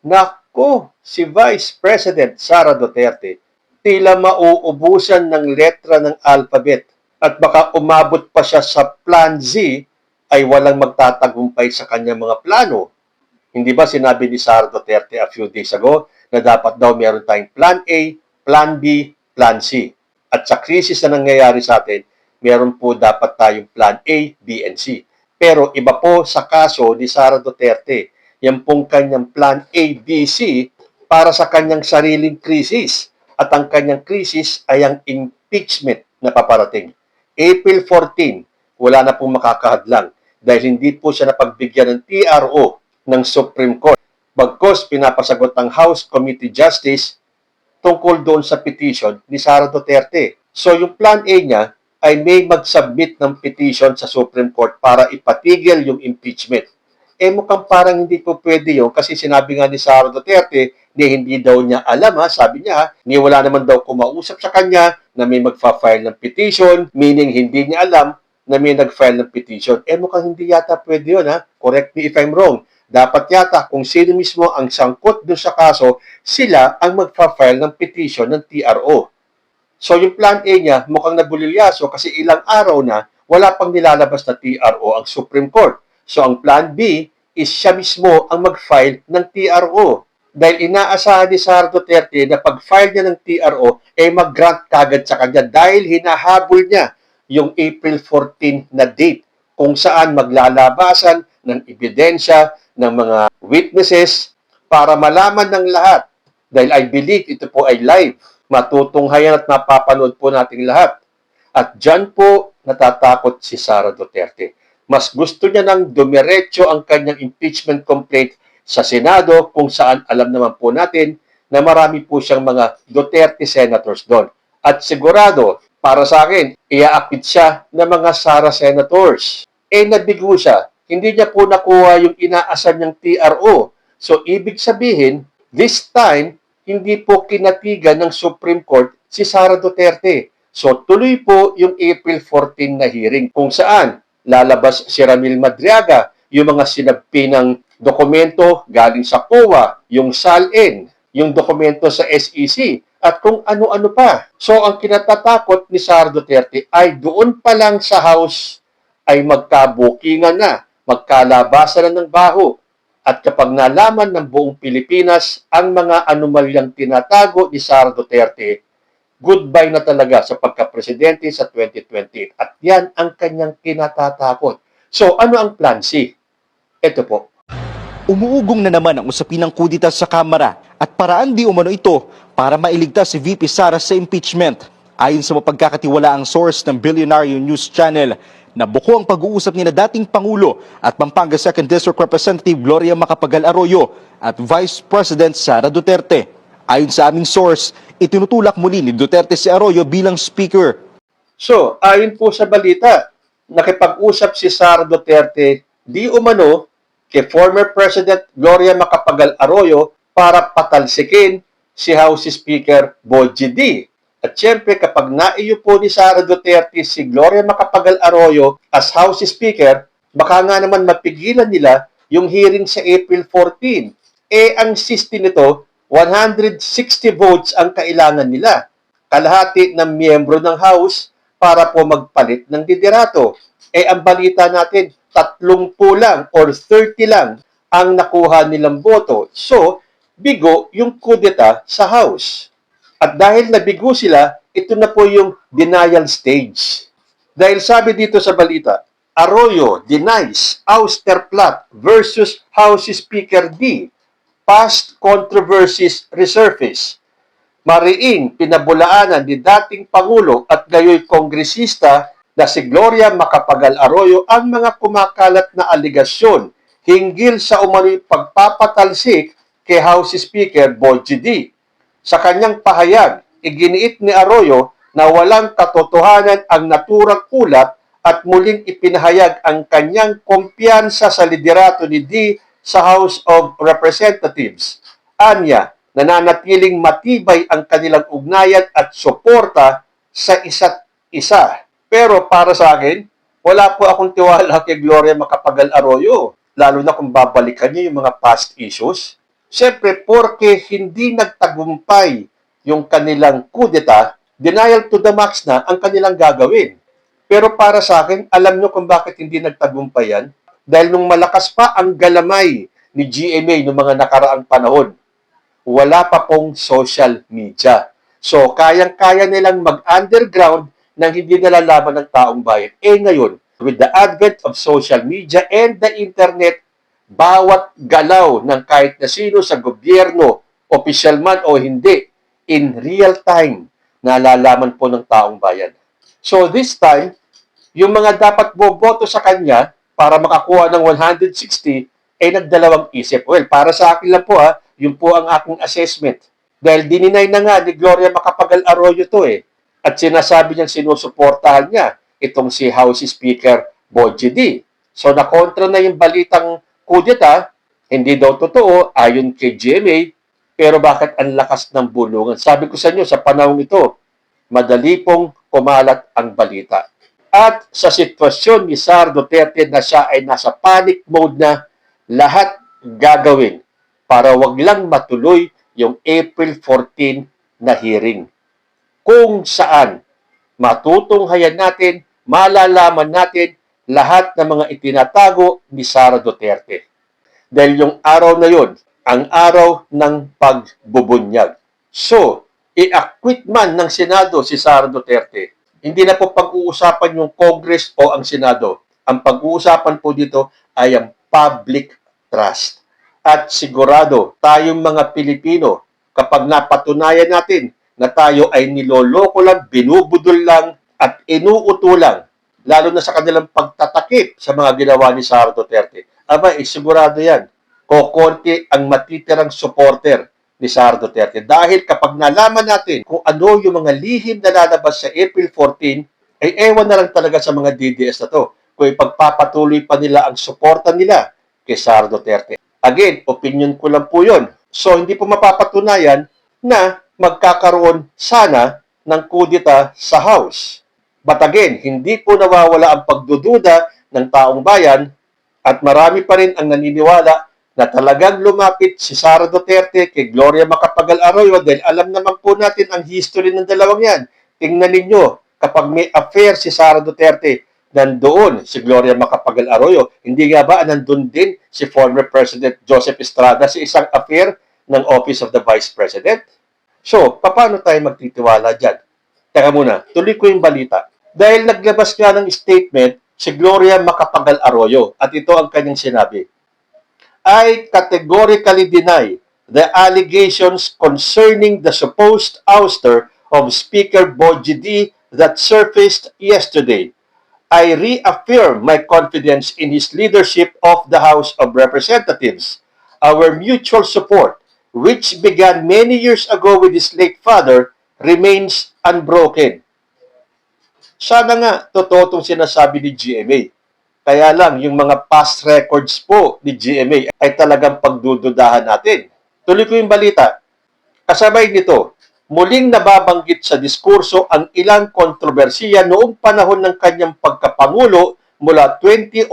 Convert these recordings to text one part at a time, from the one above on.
Naku, si Vice President Sara Duterte tila mauubusan ng letra ng alphabet at baka umabot pa siya sa Plan Z ay walang magtatagumpay sa kanyang mga plano. Hindi ba sinabi ni Sara Duterte a few days ago na dapat daw meron tayong Plan A, Plan B, Plan C. At sa krisis na nangyayari sa atin, meron po dapat tayong Plan A, B, and C. Pero iba po sa kaso ni Sara Duterte. Yan pong kanyang Plan A, B, C para sa kanyang sariling krisis. At ang kanyang krisis ay ang impeachment na paparating. April 14, wala na pong makakahadlang dahil hindi po siya napagbigyan ng TRO ng Supreme Court. Bagkus pinapasagot ng House Committee Justice tungkol doon sa petition ni Sara Duterte. So yung Plan A niya ay may mag-submit ng petition sa Supreme Court para ipatigil yung impeachment. Mukhang parang hindi po pwede yun kasi sinabi nga ni Sara Duterte ni hindi daw niya alam sabi niya ni wala naman daw kumausap sa kanya na may magfa-file ng petition, meaning hindi niya alam na may nag-file ng petition. Mukhang hindi yata pwede yun Correct me if I'm wrong. Dapat yata kung sino mismo ang sangkot doon sa kaso, sila ang magfa-file ng petition ng TRO. So yung Plan A niya mukhang nabulilyaso kasi ilang araw na wala pang nilalabas na TRO ang Supreme Court. So ang Plan B is siya mismo ang mag-file ng TRO. Dahil inaasahan ni Sara Duterte na pag-file niya ng TRO, mag-grant kagad sa kanya dahil hinahabol niya yung April 14 na date kung saan maglalabasan ng ebidensya ng mga witnesses para malaman ng lahat. Dahil I believe ito po ay live. Matutunghayan at mapapanood po nating lahat. At dyan po natatakot si Sara Duterte. Mas gusto niya nang dumiretso ang kanyang impeachment complaint sa Senado kung saan alam naman po natin na marami po siyang mga Duterte senators doon. At sigurado, para sa akin, iaakit siya ng mga Sara senators. Nabigo siya. Hindi niya po nakuha yung inaasan niyang TRO. So, ibig sabihin, this time, hindi po kinatigan ng Supreme Court si Sara Duterte. So, tuloy po yung April 14 na hearing kung saan lalabas si Ramil Madriaga, yung mga sinagpi ng dokumento galing sa COA, yung SALN, yung dokumento sa SEC, at kung ano-ano pa. So, ang kinatatakot ni Sara Duterte ay doon pa lang sa House ay magkabukingan na, magkalabasan na ng baho. At kapag nalaman ng buong Pilipinas ang mga anomalyang tinatago ni Sara Duterte, goodbye na talaga sa pagka-presidente sa 2028. At yan ang kanyang kinatatakot. So, ano ang Plan C? Ito po. Umuugong na naman ang usapin ng kudita sa Kamara at paraan di umano ito para mailigtas si VP Sara sa impeachment. Ayon sa mapagkakatiwalaang source ng Billionaire News Channel, nabuko ang pag-uusap ni na dating Pangulo at Pampanga 2nd District Representative Gloria Macapagal Arroyo at Vice President Sara Duterte. Ayon sa aming source, itinutulak muli ni Duterte si Arroyo bilang speaker. So, ayon po sa balita, nakipag-usap si Sara Duterte di umano kay former President Gloria Macapagal Arroyo para patalsikin si House Speaker Bogie D. At syempre kapag naiupo ni Sara Duterte si Gloria Macapagal Arroyo as House Speaker, baka nga naman mapigilan nila yung hearing sa April 14. Ang system nito, 160 votes ang kailangan nila. Kalahati ng miyembro ng House para po magpalit ng liderato. Ang balita natin, 30 lang or 30 lang ang nakuha nilang boto. So, bigo yung kudeta sa House. At dahil nabigo sila, ito na po yung denial stage. Dahil sabi dito sa balita, Arroyo denies ouster plot versus House Speaker D. Past controversies resurface. Mariing pinabulaanan ni dating Pangulo at gayoy kongresista na si Gloria Macapagal Arroyo ang mga kumakalat na aligasyon hinggil sa umano'y pagpapatalsik kay House Speaker Bogie D. Sa kanyang pahayag, iginiit ni Arroyo na walang katotohanan ang naturang ulat at muling ipinahayag ang kanyang kumpiyansa sa liderato ni D sa House of Representatives. Anya, nananatiling matibay ang kanilang ugnayan at suporta sa isa't isa. Pero para sa akin, wala po akong tiwala kay Gloria Macapagal Arroyo, lalo na kung babalikan niyo yung mga past issues. Siyempre, porke hindi nagtagumpay yung kanilang kudeta, denial to the max na ang kanilang gagawin. Pero para sa akin, alam nyo kung bakit hindi nagtagumpay yan? Dahil nung malakas pa ang galamay ni GMA noong mga nakaraang panahon, wala pa pong social media. So, kayang-kaya nilang mag-underground nang hindi nalalaman ng taong bayan. Ngayon, with the advent of social media and the internet, bawat galaw ng kahit na sino sa gobyerno, opisyal man o hindi, in real time, nalalaman po ng taong bayan. So this time, yung mga dapat boboto sa kanya para makakuha ng 160 ay nagdalawang isip. Well, para sa akin lang po yun po ang aking assessment. Dahil dininay na nga ni Gloria Macapagal Arroyo to At sinasabi niyang sinusuportahan niya itong si House Speaker Bogie D. So nakontra na yung balitang kudeta, hindi daw totoo ayon kay GMA, pero bakit ang lakas ng bulungan? Sabi ko sa inyo, sa panahon ito, madali pong kumalat ang balita. At sa sitwasyon ni Sara Duterte na siya ay nasa panic mode na, lahat gagawin para wag lang matuloy yung April 14 na hearing. Kung saan matutunghayan natin, malalaman natin lahat ng mga itinatago ni Sara Duterte. Dahil yung araw na yon, ang araw ng pagbubunyag. So, i-acquit man ng Senado si Sara Duterte, hindi na po pag-uusapan yung Congress o ang Senado. Ang pag-uusapan po dito ay ang public trust. At sigurado, tayong mga Pilipino, kapag napatunayan natin na tayo ay niloloko lang, binubudol lang, at inuuto lang, lalo na sa kanilang pagtatakip sa mga ginawa ni Sara Duterte, sigurado yan. Kokonti ang matitirang supporter ni Sara Duterte. Dahil kapag nalaman natin kung ano yung mga lihim na lalabas sa April 14, ay ewan na lang talaga sa mga DDS na to kung ipagpapatuloy pa nila ang suporta nila kay Sara Duterte. Again, opinion ko lang po yun. So, hindi po mapapatunayan na magkakaroon sana ng kudeta sa House. But again, hindi po nawawala ang pagdududa ng taong bayan at marami pa rin ang naniniwala na talagang lumapit si Sara Duterte kay Gloria Macapagal Arroyo dahil alam naman po natin ang history ng dalawang yan. Tingnan ninyo, kapag may affair si Sara Duterte, nandoon si Gloria Macapagal Arroyo. Hindi nga ba nandun din si former President Joseph Estrada sa isang affair ng Office of the Vice President? So, paano tayo magtitiwala dyan? Teka muna, tuloy ko yung balita. Dahil naglabas nga ng statement si Gloria Macapagal Arroyo at ito ang kanyang sinabi. I categorically deny the allegations concerning the supposed ouster of Speaker Bogie D that surfaced yesterday. I reaffirm my confidence in his leadership of the House of Representatives. Our mutual support, which began many years ago with his late father, remains unbroken. Sana nga totoo itong sinasabi ni GMA. Kaya lang, yung mga past records po ni GMA ay talagang pagdududahan natin. Tuloy ko yung balita. Kasabay nito, muling nababanggit sa diskurso ang ilang kontrobersiya noong panahon ng kanyang pagkapangulo mula 2001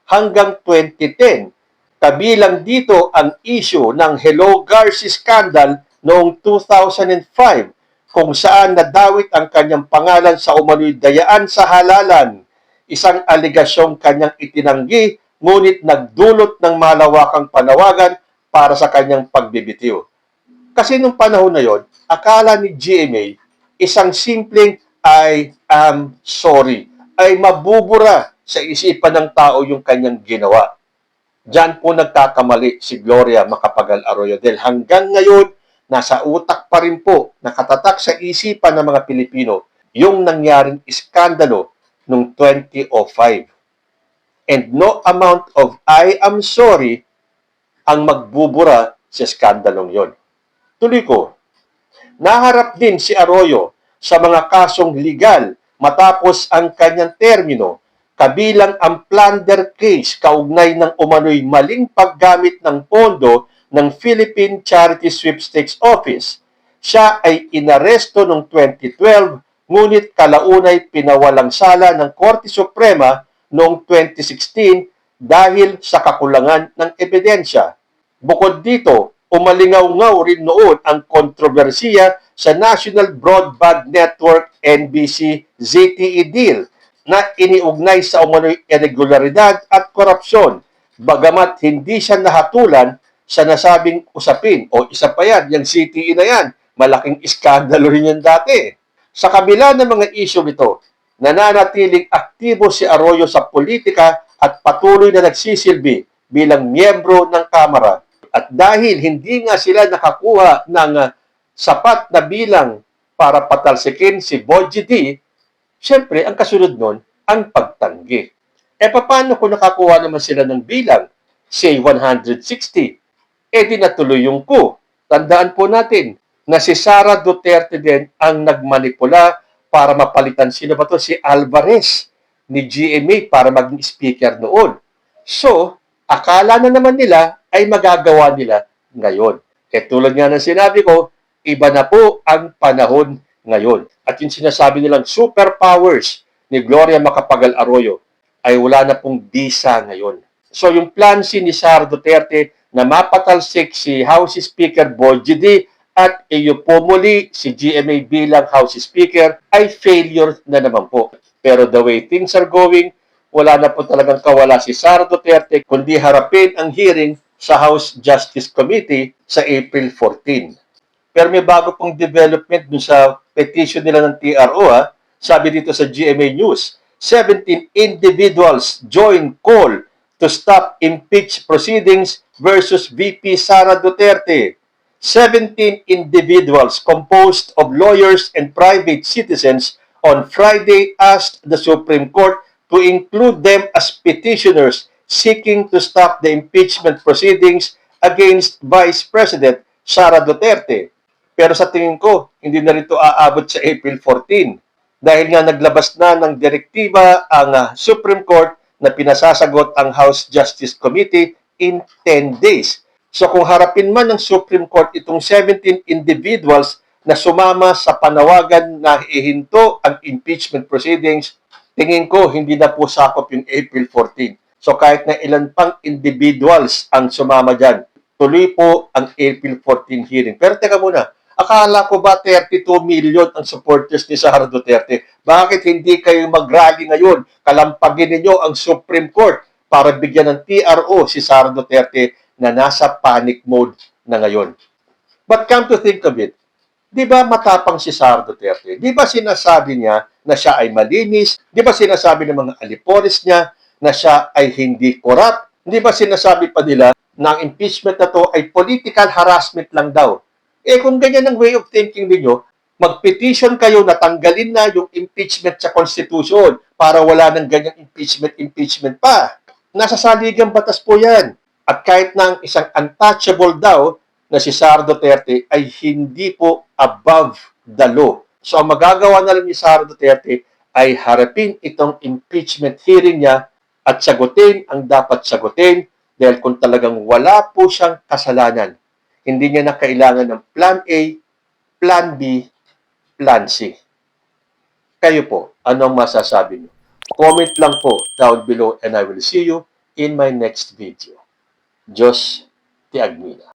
hanggang 2010. Kabilang dito ang issue ng Hello Garci scandal noong 2005 kung saan nadawit ang kanyang pangalan sa umano'y dayaan sa halalan. Isang aligasyong kanyang itinanggi, ngunit nagdulot ng malawakang panawagan para sa kanyang pagbibitiw. Kasi nung panahon na yon, akala ni GMA, isang simpleng I am sorry, ay mabubura sa isipan ng tao yung kanyang ginawa. Diyan po nagkakamali si Gloria Macapagal Arroyo dahil hanggang ngayon, nasa utak pa rin po, nakatatak sa isipan ng mga Pilipino, yung nangyaring iskandalo noong 2005. And no amount of I am sorry ang magbubura sa skandalong yon. Tuloy ko, naharap din si Arroyo sa mga kasong legal matapos ang kanyang termino, kabilang ang plunder case kaugnay ng umano'y maling paggamit ng pondo ng Philippine Charity Sweepstakes Office. Siya ay inaresto noong 2012, ngunit kalaunay pinawalang sala ng Korte Suprema noong 2016 dahil sa kakulangan ng ebidensya. Bukod dito, umalingaw-ngaw rin noon ang kontrobersiya sa National Broadband Network NBC ZTE deal na iniugnay sa umano'y irregularidad at korupsyon, bagamat hindi siya nahatulan sa nasabing usapin. O isa pa yan, yung CTE na yan, malaking iskandalo rin yan dati. Sa kabila ng mga isyong ito, nananatiling aktibo si Arroyo sa politika at patuloy na nagsisilbi bilang miyembro ng Kamara. At dahil hindi nga sila nakakuha ng sapat na bilang para patalsikin si Bogie D, siyempre, ang kasunod nun, ang pagtanggi. Paano kung nakakuha naman sila ng bilang, say 160? Di natuloy yung coup. Tandaan po natin na si Sara Duterte din ang nagmanipula para mapalitan sino ba to? Si Alvarez ni GMA para maging speaker noon. So, akala na naman nila ay magagawa nila ngayon. Tulad nga ng sinabi ko, iba na po ang panahon ngayon. At yung sinasabi nilang superpowers ni Gloria Macapagal Arroyo ay wala na pong bisa ngayon. So yung plan ni Sara Duterte na mapatalsik si House Speaker Bogie D at iupo muli si GMA bilang House Speaker ay failure na naman po. Pero the way things are going, wala na po talagang kawala si Sara Duterte kundi harapin ang hearing sa House Justice Committee sa April 14. Pero may bago pong development dun sa petition nila ng TRO. Sabi dito sa GMA News, 17 individuals join call to stop impeach proceedings versus VP Sara Duterte. 17 individuals composed of lawyers and private citizens on Friday asked the Supreme Court to include them as petitioners seeking to stop the impeachment proceedings against Vice President Sara Duterte. Pero sa tingin ko, hindi na rito aabot sa April 14 dahil nga naglabas na ng direktiba ang Supreme Court na pinasasagot ang House Justice Committee in 10 days. So kung harapin man ng Supreme Court itong 17 individuals na sumama sa panawagan na ihinto ang impeachment proceedings, tingin ko hindi na po sakop yung April 14. So kahit na ilan pang individuals ang sumama dyan, tuloy po ang April 14 hearing. Pero teka muna, akala ko ba 32 million ang supporters ni Sara Duterte? Bakit hindi kayo mag-rally ngayon? Kalampagin ninyo ang Supreme Court para bigyan ng TRO si Sara Duterte na nasa panic mode na ngayon. But come to think of it, di ba matapang si Sara Duterte? Di ba sinasabi niya na siya ay malinis? Di ba sinasabi ng mga alipores niya na siya ay hindi corrupt? Di ba sinasabi pa nila na ang impeachment na to ay political harassment lang daw? Kung ganyan ang way of thinking ninyo, mag-petition kayo na tanggalin na yung impeachment sa Constitution para wala ng ganyang impeachment pa. Nasa saligang batas po yan. At kahit na ang isang untouchable daw na si Sara Duterte ay hindi po above the law. So ang magagawa na lang ni Sara Duterte ay harapin itong impeachment hearing niya at sagutin ang dapat sagutin dahil kung talagang wala po siyang kasalanan, hindi niya na kailangan ng Plan A, Plan B, Plan C. Kayo po, anong masasabi niyo? Comment lang po down below and I will see you in my next video. Diyos ti Agmina.